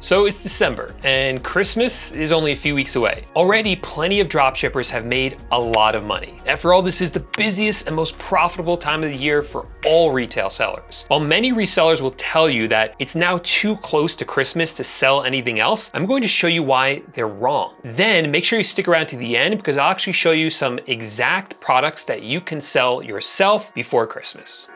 So it's December and Christmas is only a few weeks away. Already, plenty of dropshippers have made a lot of money. After all, this is the busiest and most profitable time of the year for all retail sellers. While many resellers will tell you that it's now too close to Christmas to sell anything else, I'm going to show you why they're wrong. Then make sure you stick around to the end because I'll actually show you some exact products that you can sell yourself before Christmas.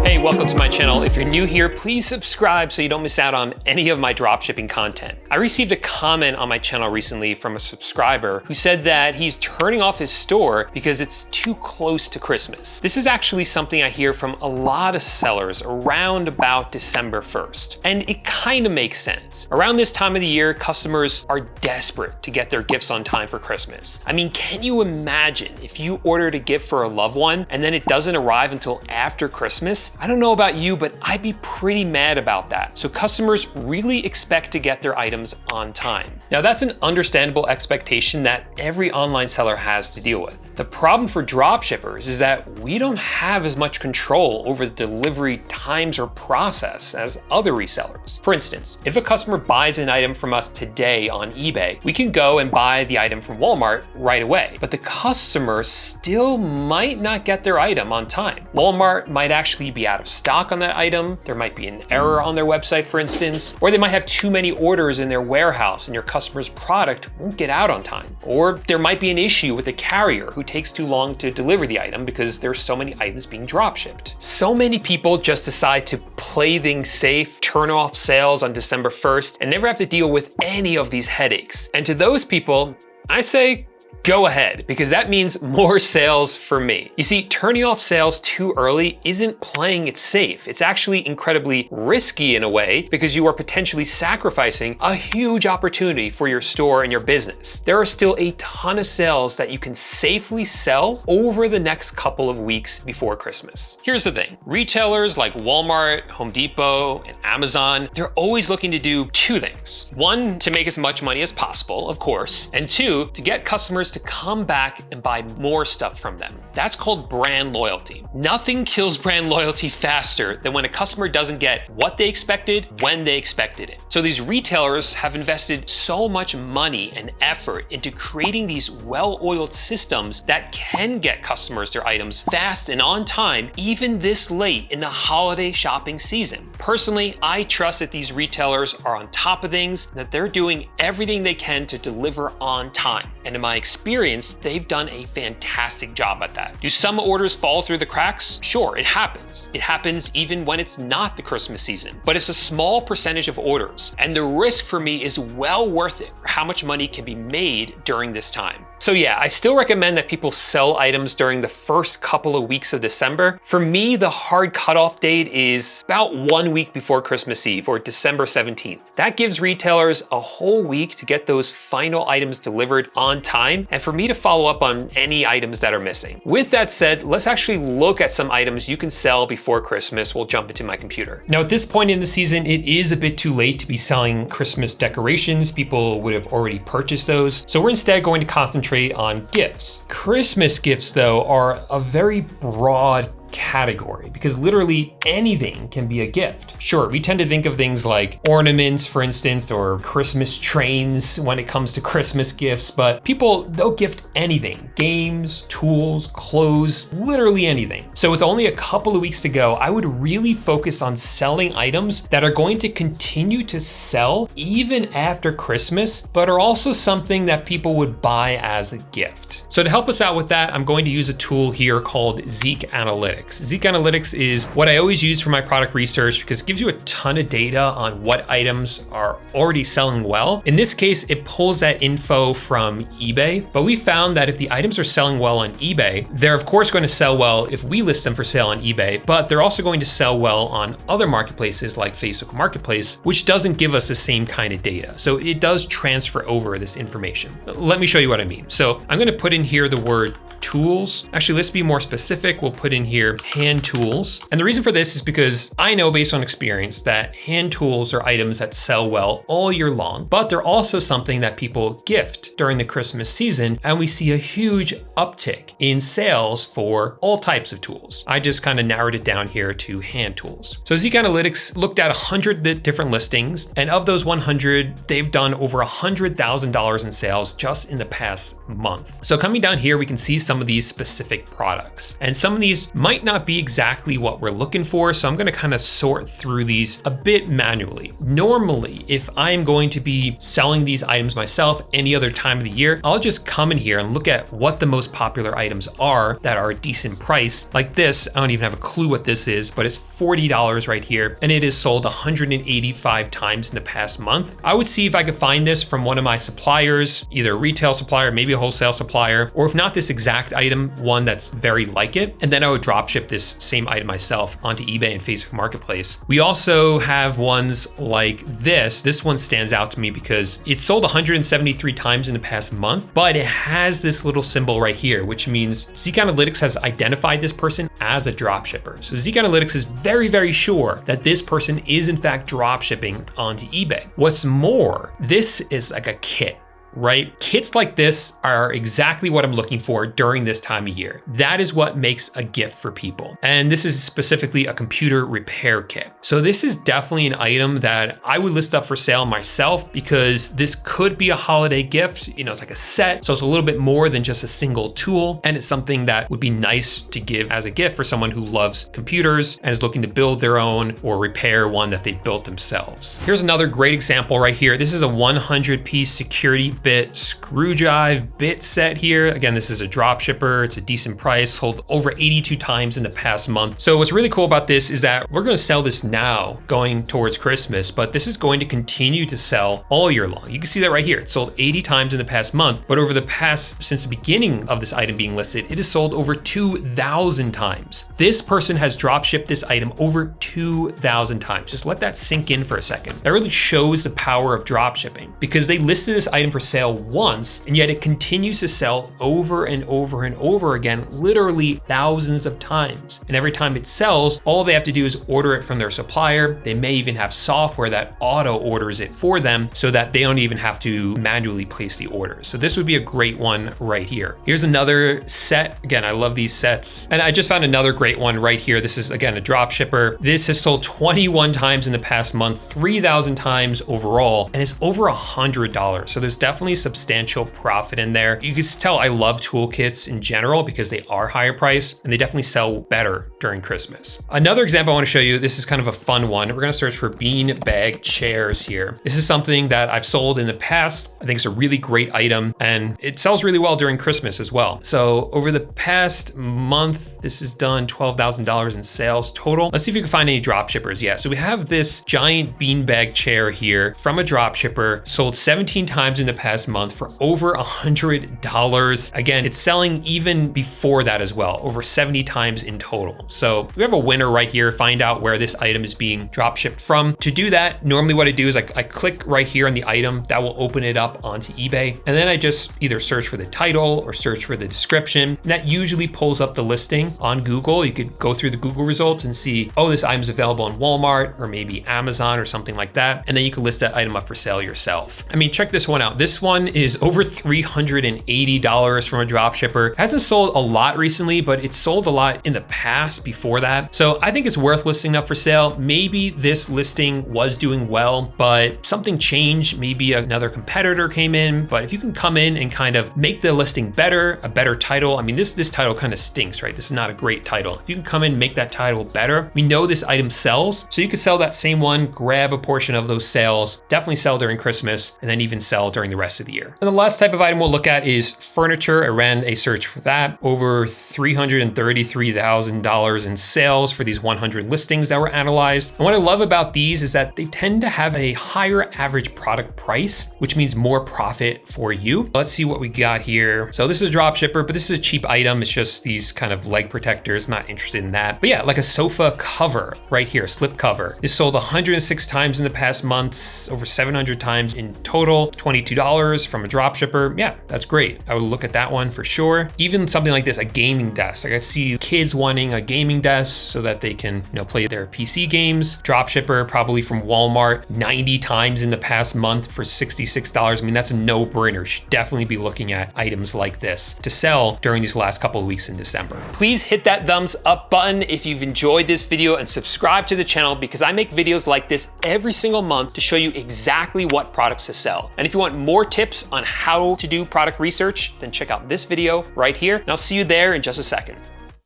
Hey, welcome to my channel. If you're new here, please subscribe so you don't miss out on any of my dropshipping content. I received a comment on my channel recently from a subscriber who said that he's turning off his store because it's too close to Christmas. This is actually something I hear from a lot of sellers around about December 1st. And it kind of makes sense. Around this time of the year, customers are desperate to get their gifts on time for Christmas. I mean, can you imagine if you ordered a gift for a loved one and then it doesn't arrive until after Christmas? I don't know about you, but I'd be pretty mad about that. So customers really expect to get their items on time. Now that's an understandable expectation that every online seller has to deal with. The problem for dropshippers is that we don't have as much control over the delivery times or process as other resellers. For instance, if a customer buys an item from us today on eBay, we can go and buy the item from Walmart right away, but the customer still might not get their item on time. Walmart might actually be out of stock on that item. There might be an error on their website, for instance, or they might have too many orders in their warehouse and your customer's product won't get out on time. Or there might be an issue with the carrier who takes too long to deliver the item because there's so many items being drop shipped. So many people just decide to play things safe, turn off sales on December 1st, and never have to deal with any of these headaches. And to those people, I say, go ahead, because that means more sales for me. You see, turning off sales too early isn't playing it safe. It's actually incredibly risky in a way because you are potentially sacrificing a huge opportunity for your store and your business. There are still a ton of sales that you can safely sell over the next couple of weeks before Christmas. Here's the thing, retailers like Walmart, Home Depot, and Amazon, they're always looking to do two things. One, to make as much money as possible, of course, and two, to get customers to come back and buy more stuff from them. That's called brand loyalty. Nothing kills brand loyalty faster than when a customer doesn't get what they expected when they expected it. So these retailers have invested so much money and effort into creating these well-oiled systems that can get customers their items fast and on time, even this late in the holiday shopping season. Personally, I trust that these retailers are on top of things, and that they're doing everything they can to deliver on time. And in my experience, they've done a fantastic job at that. Do some orders fall through the cracks? Sure, it happens. It happens even when it's not the Christmas season, but it's a small percentage of orders. And the risk for me is well worth it for how much money can be made during this time. So yeah, I still recommend that people sell items during the first couple of weeks of December. For me, the hard cutoff date is about 1 week before Christmas Eve, or December 17th. That gives retailers a whole week to get those final items delivered on time, and for me to follow up on any items that are missing. With that said, let's actually look at some items you can sell before Christmas. We'll jump into my computer. Now, at this point in the season, it is a bit too late to be selling Christmas decorations. People would have already purchased those. So we're instead going to concentrate on gifts. Christmas gifts, though, are a very broad category because literally anything can be a gift. Sure, we tend to think of things like ornaments, for instance, or Christmas trains when it comes to Christmas gifts, but people, they'll gift anything. Games, tools, clothes, literally anything. So with only a couple of weeks to go, I would really focus on selling items that are going to continue to sell even after Christmas, but are also something that people would buy as a gift. So to help us out with that, I'm going to use a tool here called Zik Analytics. Zik Analytics is what I always use for my product research because it gives you a ton of data on what items are already selling well. In this case, it pulls that info from eBay, but we found that if the items are selling well on eBay, they're of course going to sell well if we list them for sale on eBay, but they're also going to sell well on other marketplaces like Facebook Marketplace, which doesn't give us the same kind of data. So it does transfer over this information. Let me show you what I mean. So I'm going to put in here the word tools. Actually, let's be more specific. We'll put in here here, hand tools. And the reason for this is because I know based on experience that hand tools are items that sell well all year long, but they're also something that people gift during the Christmas season. And we see a huge uptick in sales for all types of tools. I just kind of narrowed it down here to hand tools. So Zik Analytics looked at 100 different listings, and of those 100, they've done over $100,000 in sales just in the past month. So coming down here, we can see some of these specific products, and some of these might not be exactly what we're looking for. So I'm going to kind of sort through these a bit manually. Normally, if I'm going to be selling these items myself any other time of the year, I'll just come in here and look at what the most popular items are that are a decent price. Like this, I don't even have a clue what this is, but it's $40 right here, and it is sold 185 times in the past month. I would see if I could find this from one of my suppliers, either a retail supplier, maybe a wholesale supplier, or if not this exact item, one that's very like it. And then I would drop ship this same item myself onto eBay and Facebook Marketplace. We also have ones like this. This one stands out to me because it's sold 173 times in the past month, but it has this little symbol right here, which means Zik Analytics has identified this person as a drop shipper. So Zik Analytics is very, very sure that this person is in fact drop shipping onto eBay. What's more, this is like a kit, right? Kits like this are exactly what I'm looking for during this time of year. That is what makes a gift for people. And this is specifically a computer repair kit. So this is definitely an item that I would list up for sale myself, because this could be a holiday gift. You know, it's like a set. So it's a little bit more than just a single tool. And it's something that would be nice to give as a gift for someone who loves computers and is looking to build their own or repair one that they've built themselves. Here's another great example right here. This is a 100-piece security bit screw drive bit set here. Again, this is a drop shipper. It's a decent price, sold over 82 times in the past month. So what's really cool about this is that we're going to sell this now going towards Christmas, but this is going to continue to sell all year long. You can see that right here. It sold 80 times in the past month, but over the past, since the beginning of this item being listed, it has sold over 2,000 times. This person has drop shipped this item over 2,000 times. Just let that sink in for a second. That really shows the power of drop shipping, because they listed this item for sale once, and yet it continues to sell over and over and over again, literally thousands of times. And every time it sells, all they have to do is order it from their supplier. They may even have software that auto orders it for them so that they don't even have to manually place the orders. So this would be a great one right here. Here's another set. Again, I love these sets. And I just found another great one right here. This is again a drop shipper. This has sold 21 times in the past month, 3,000 times overall, and it's over $100. So there's definitely substantial profit in there. You can tell I love toolkits in general because they are higher priced and they definitely sell better during Christmas. Another example I want to show you, this is kind of a fun one. We're going to search for bean bag chairs here. This is something that I've sold in the past. I think it's a really great item and it sells really well during Christmas as well. So over the past month, this has done $12,000 in sales total. Let's see if we can find any drop shippers. Yeah, so we have this giant beanbag chair here from a drop shipper, sold 17 times in the past month for over $100. Again, it's selling even before that as well, over 70 times in total. So we have a winner right here. Find out where this item is being drop shipped from. To do that, normally what I do is I click right here on the item that will open it up onto eBay. And then I just either search for the title or search for the description. And that usually pulls up the listing on Google. You could go through the Google results and see, oh, this item is available on Walmart or maybe Amazon or something like that. And then you can list that item up for sale yourself. I mean, check this one out. This one is over $380 from a drop shipper. Hasn't sold a lot recently, but it's sold a lot in the past before that. So I think it's worth listing up for sale. Maybe this listing was doing well, but something changed. Maybe another competitor came in, but if you can come in and kind of make the listing better, a better title. I mean, this title kind of stinks, right? This is not a great title. If you can come in and make that title better, we know this item sells. So you could sell that same one, grab a portion of those sales, definitely sell during Christmas, and then even sell during the rest of the year. And the last type of item we'll look at is furniture. I ran a search for that. Over $333,000 in sales for these 100 listings that were analyzed. And what I love about these is that they tend to have a higher average product price, which means more profit for you. Let's see what we got here. So this is a drop shipper, but this is a cheap item. It's just these kind of leg protectors. I'm not interested in that. But yeah, like a sofa cover right here, slip cover. This sold 106 times in the past months, over 700 times in total, $22 from a drop shipper. Yeah, that's great. I would look at that one for sure. Even something like this, a gaming desk. Like I see kids wanting a gaming gaming desks so that they can, play their PC games. Dropshipper probably from Walmart 90 times in the past month for $66. I mean, that's a no-brainer. You should definitely be looking at items like this to sell during these last couple of weeks in December. Please hit that thumbs up button if you've enjoyed this video and subscribe to the channel because I make videos like this every single month to show you exactly what products to sell. And if you want more tips on how to do product research, then check out this video right here, and I'll see you there in just a second.